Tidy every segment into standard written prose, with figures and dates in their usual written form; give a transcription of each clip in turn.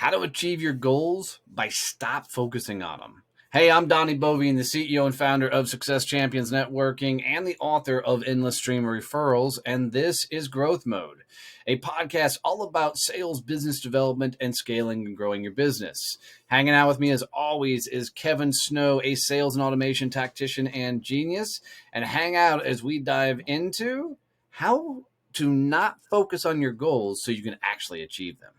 How to achieve your goals by stop focusing on them. Hey, I'm Donnie Bovian, the CEO and founder of Success Champions Networking and the author of Endless Stream of Referrals, and this is Growth Mode, a podcast all about sales, business development, and scaling and growing your business. Hanging out with me, as always, is Kevin Snow, a sales and automation tactician and genius, and hang out as we dive into how to not focus on your goals so you can actually achieve them.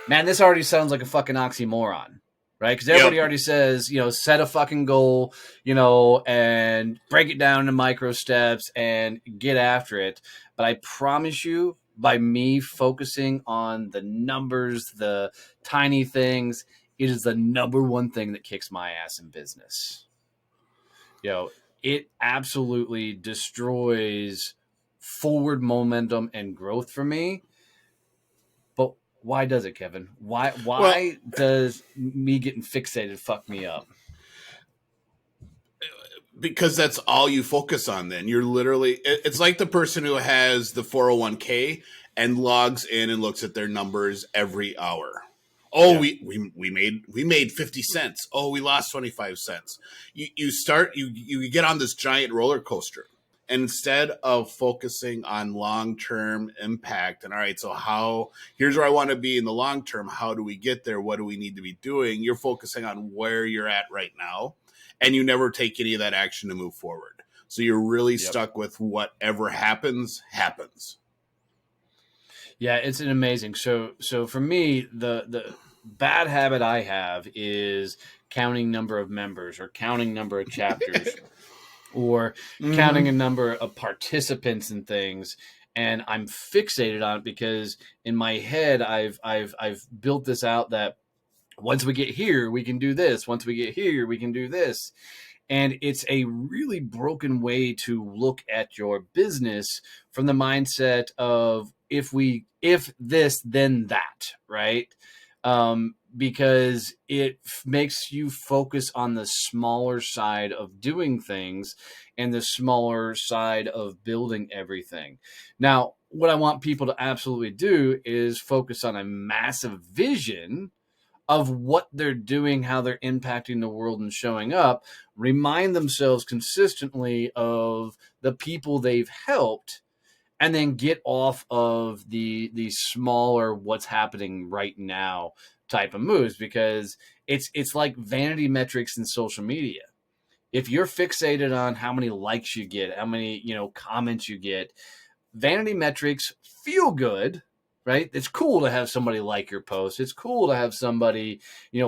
Man, this already sounds like a fucking oxymoron, right? Because everybody already says, set a fucking goal, and break it down into micro steps and get after it. But I promise you, by me focusing on the numbers, the tiny things, it is the number one thing that kicks my ass in business. It absolutely destroys forward momentum and growth for me. But why does it, Kevin? Why does me getting fixated fuck me up? Because that's all you focus on then. You're literally, it's like the person who has the 401k and logs in and looks at their numbers every hour. Oh, yeah. we made 50 cents. Oh, we lost 25 cents. You get on this giant roller coaster. And instead of focusing on long-term impact and all right, so here's where I want to be in the long term. How do we get there? What do we need to be doing? You're focusing on where you're at right now. And you never take any of that action to move forward. So you're really stuck with whatever happens. Yeah, it's an amazing. So for me, the bad habit I have is counting number of members or counting number of chapters or counting a number of participants and things. And I'm fixated on it because in my head, I've built this out that once we get here, we can do this. Once we get here, we can do this. And it's a really broken way to look at your business from the mindset of if this, then that, right? Because it makes you focus on the smaller side of doing things and the smaller side of building everything. Now, what I want people to absolutely do is focus on a massive vision of what they're doing, how they're impacting the world and showing up, remind themselves consistently of the people they've helped, and then get off of the smaller what's happening right now type of moves, because it's like vanity metrics in social media. If you're fixated on how many likes you get, how many comments you get, vanity metrics feel good. Right? It's cool to have somebody like your post. It's cool to have somebody,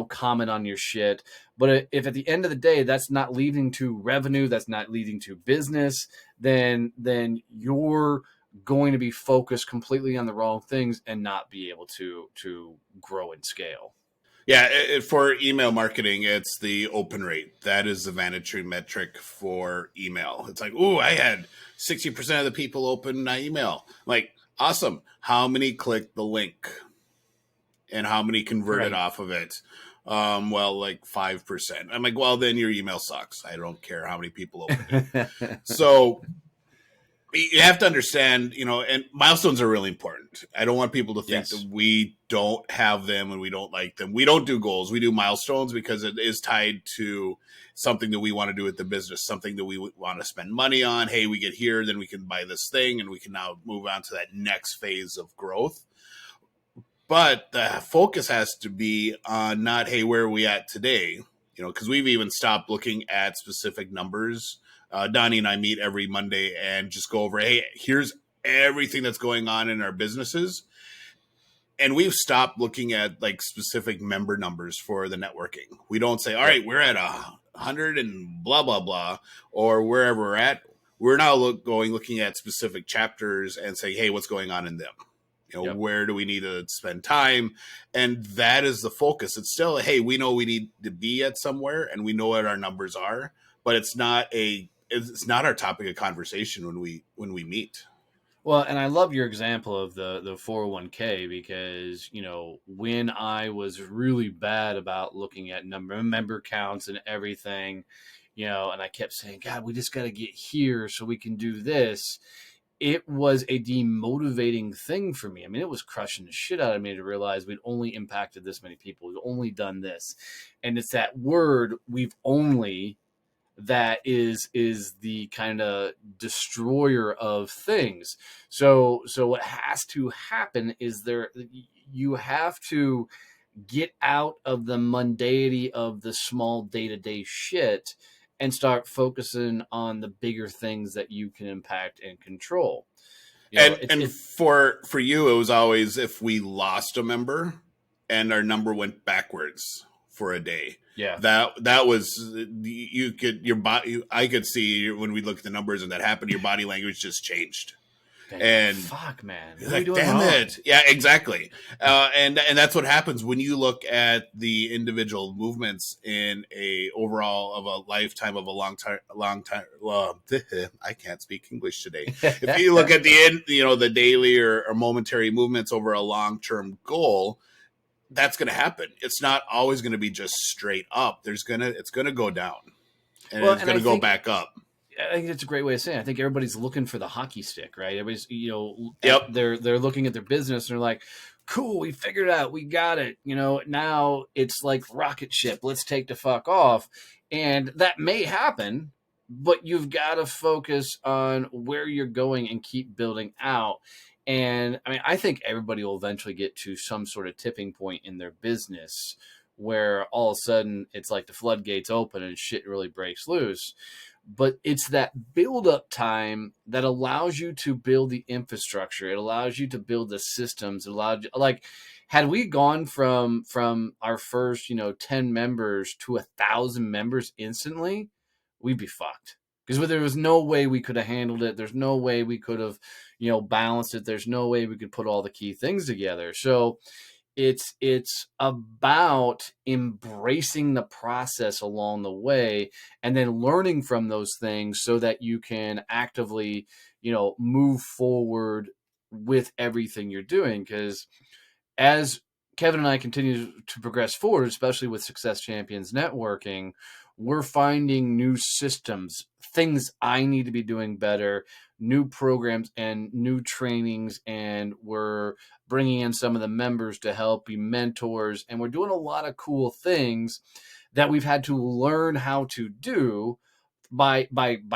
comment on your shit. But if at the end of the day, that's not leading to revenue, that's not leading to business, then you're going to be focused completely on the wrong things and not be able to grow and scale. Yeah, for email marketing, it's the open rate. That is the vanity metric for email. It's like, ooh, I had 60% of the people open my email. Like, awesome. How many clicked the link and how many converted off of it? Well, like 5%. I'm like, well, then your email sucks. I don't care how many people open it. So you have to understand, and milestones are really important. I don't want people to think that we don't have them and we don't like them. We don't do goals. We do milestones because it is tied to something that we want to do with the business, something that we want to spend money on. Hey, we get here, then we can buy this thing and we can now move on to that next phase of growth. But the focus has to be on not, hey, where are we at today? Because we've even stopped looking at specific numbers. Donnie and I meet every Monday and just go over, hey, here's everything that's going on in our businesses. And we've stopped looking at like specific member numbers for the networking. We don't say, all right, we're at 100 and blah, blah, blah, or wherever we're at. We're now looking at specific chapters and say, hey, what's going on in them? Where do we need to spend time? And that is the focus. It's still, hey, we know we need to be at somewhere and we know what our numbers are, but it's not our topic of conversation when we meet. Well, and I love your example of the 401k because, when I was really bad about looking at member counts and everything, and I kept saying, God, we just got to get here so we can do this. It was a demotivating thing for me. I mean, it was crushing the shit out of me to realize we'd only impacted this many people. We've only done this. And it's that word, we've only, that is the kind of destroyer of things. So what has to happen is you have to get out of the mundanity of the small day-to-day shit and start focusing on the bigger things that you can impact and control. It's And it for you, it was always if we lost a member and our number went backwards for a day. Yeah. That was you could your body. I could see when we look at the numbers and that happened. Your body language just changed, You're like, and fuck, man, you're what are we like, doing damn wrong? it. Yeah, exactly. And that's what happens when you look at the individual movements in a overall of a lifetime of a long time. Well, I can't speak English today. If you look at the end, the daily or momentary movements over a long-term goal, that's going to happen. It's not always going to be just straight up. It's going to go down and Well, it's and going I to go think back up. I think that's a great way of saying it. I think everybody's looking for the hockey stick, right? Everybody's, Yep. they're looking at their business and they're like, "Cool, we figured it out, we got it." Now it's like rocket ship. Let's take the fuck off, and that may happen, but you've got to focus on where you're going and keep building out. And I mean, I think everybody will eventually get to some sort of tipping point in their business where all of a sudden it's like the floodgates open and shit really breaks loose, but it's that build up time that allows you to build the infrastructure. It allows you to build the systems. It allowed you, like, had we gone from our first 10 members to 1,000 members instantly, we'd be fucked because there was no way we could have handled it. There's no way we could have balanced it. There's no way we could put all the key things together. So it's about embracing the process along the way and then learning from those things so that you can actively move forward with everything you're doing. Because as Kevin and I continue to progress forward, especially with Success Champions Networking, we're finding new systems, things I need to be doing better, new programs and new trainings, and we're bringing in some of the members to help be mentors, and we're doing a lot of cool things that we've had to learn how to do by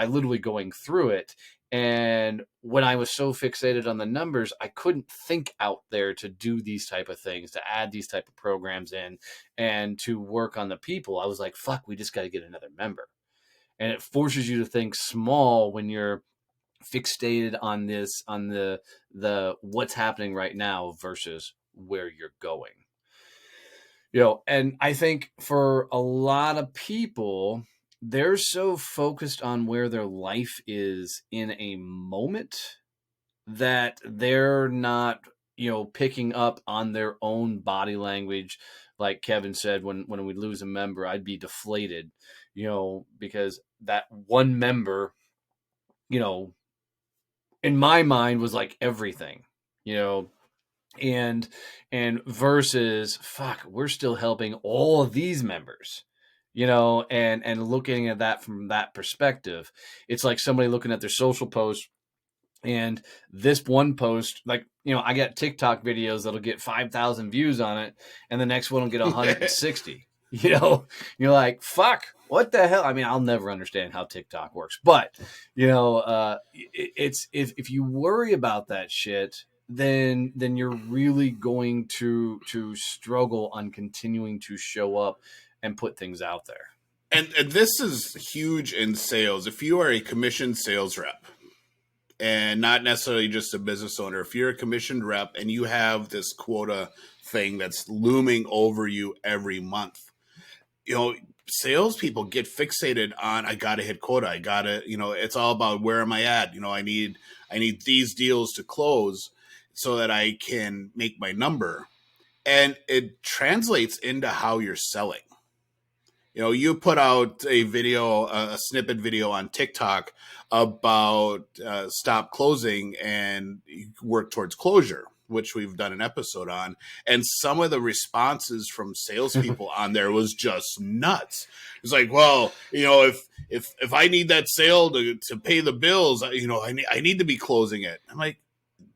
literally going through it. And when I was so fixated on the numbers, I couldn't think out there to do these type of things, to add these type of programs in and to work on the people. I was like, fuck, we just got to get another member. And it forces you to think small when you're fixated on the what's happening right now versus where you're going. And I think for a lot of people, they're so focused on where their life is in a moment that they're not, picking up on their own body language. Like Kevin said, when we lose a member, I'd be deflated, because that one member, you know, in my mind was like everything, you know, and versus fuck, we're still helping all of these members, and looking at that from that perspective. It's like somebody looking at their social post, and this one post, like, I get TikTok videos that'll get 5,000 views on it, and the next one will get 160. You're like, fuck, what the hell? I mean, I'll never understand how TikTok works, but it's if you worry about that shit, then you're really going to struggle on continuing to show up and put things out there. And this is huge in sales. If you are a commissioned sales rep, and not necessarily just a business owner, if you're a commissioned rep and you have this quota thing that's looming over you every month, salespeople get fixated on, I got to hit quota. I got to, it's all about where am I at? I need these deals to close so that I can make my number. And it translates into how you're selling. You put out a video, a snippet video on TikTok about stop closing and work towards closure, which we've done an episode on. And some of the responses from salespeople on there was just nuts. It's like, well, if I need that sale to pay the bills, I need to be closing it. I'm like,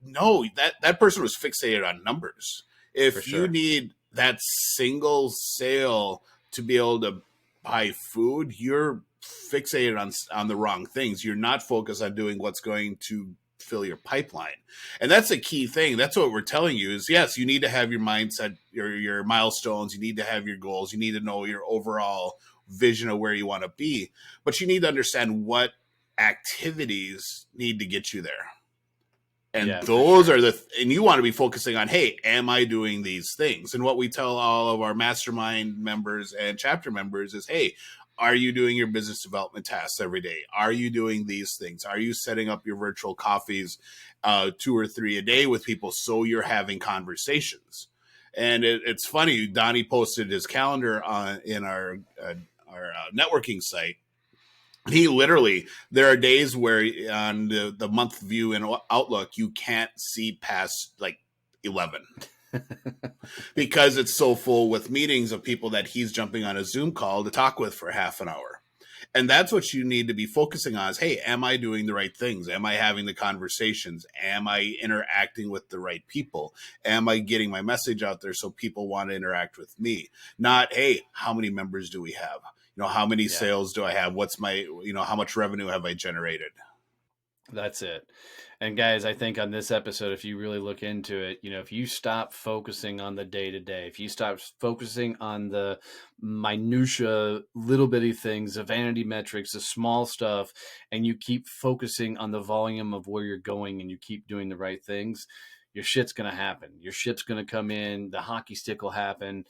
no, that person was fixated on numbers. For If you sure. need that single sale to be able to buy food, you're fixated on the wrong things. You're not focused on doing what's going to fill your pipeline. And that's a key thing. That's what we're telling you is, yes, you need to have your mindset, your milestones, you need to have your goals, you need to know your overall vision of where you want to be, but you need to understand what activities need to get you there. And Yeah, for those are sure. and you want to be focusing on, hey, am I doing these things? And what we tell all of our mastermind members and chapter members is, hey, are you doing your business development tasks every day? Are you doing these things? Are you setting up your virtual coffees 2 or 3 a day with people so you're having conversations? And it's funny, Donnie posted his calendar in our networking site. He literally, there are days where on the month view in Outlook, you can't see past like 11 because it's so full with meetings of people that he's jumping on a Zoom call to talk with for half an hour. And that's what you need to be focusing on is, hey, am I doing the right things? Am I having the conversations? Am I interacting with the right people? Am I getting my message out there so people want to interact with me? Not, hey, how many members do we have? How many Yeah. sales do I have? What's my, how much revenue have I generated? That's it. And guys, I think on this episode, if you really look into it, if you stop focusing on the day to day, if you stop focusing on the minutia, little bitty things, the vanity metrics, the small stuff, and you keep focusing on the volume of where you're going and you keep doing the right things, your shit's going to happen. Your ship's going to come in. The hockey stick will happen.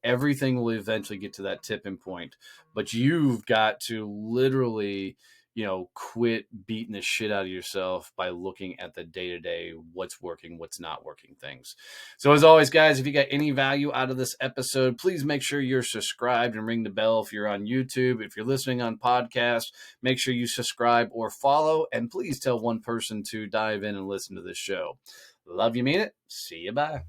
Everything will eventually get to that tipping point. But you've got to literally quit beating the shit out of yourself by looking at the day-to-day, what's working, what's not working things. So as always, guys, if you got any value out of this episode, please make sure you're subscribed and ring the bell if you're on YouTube. If you're listening on podcast, make sure you subscribe or follow, and please tell one person to dive in and listen to this show. Love you, mean it. See you, bye.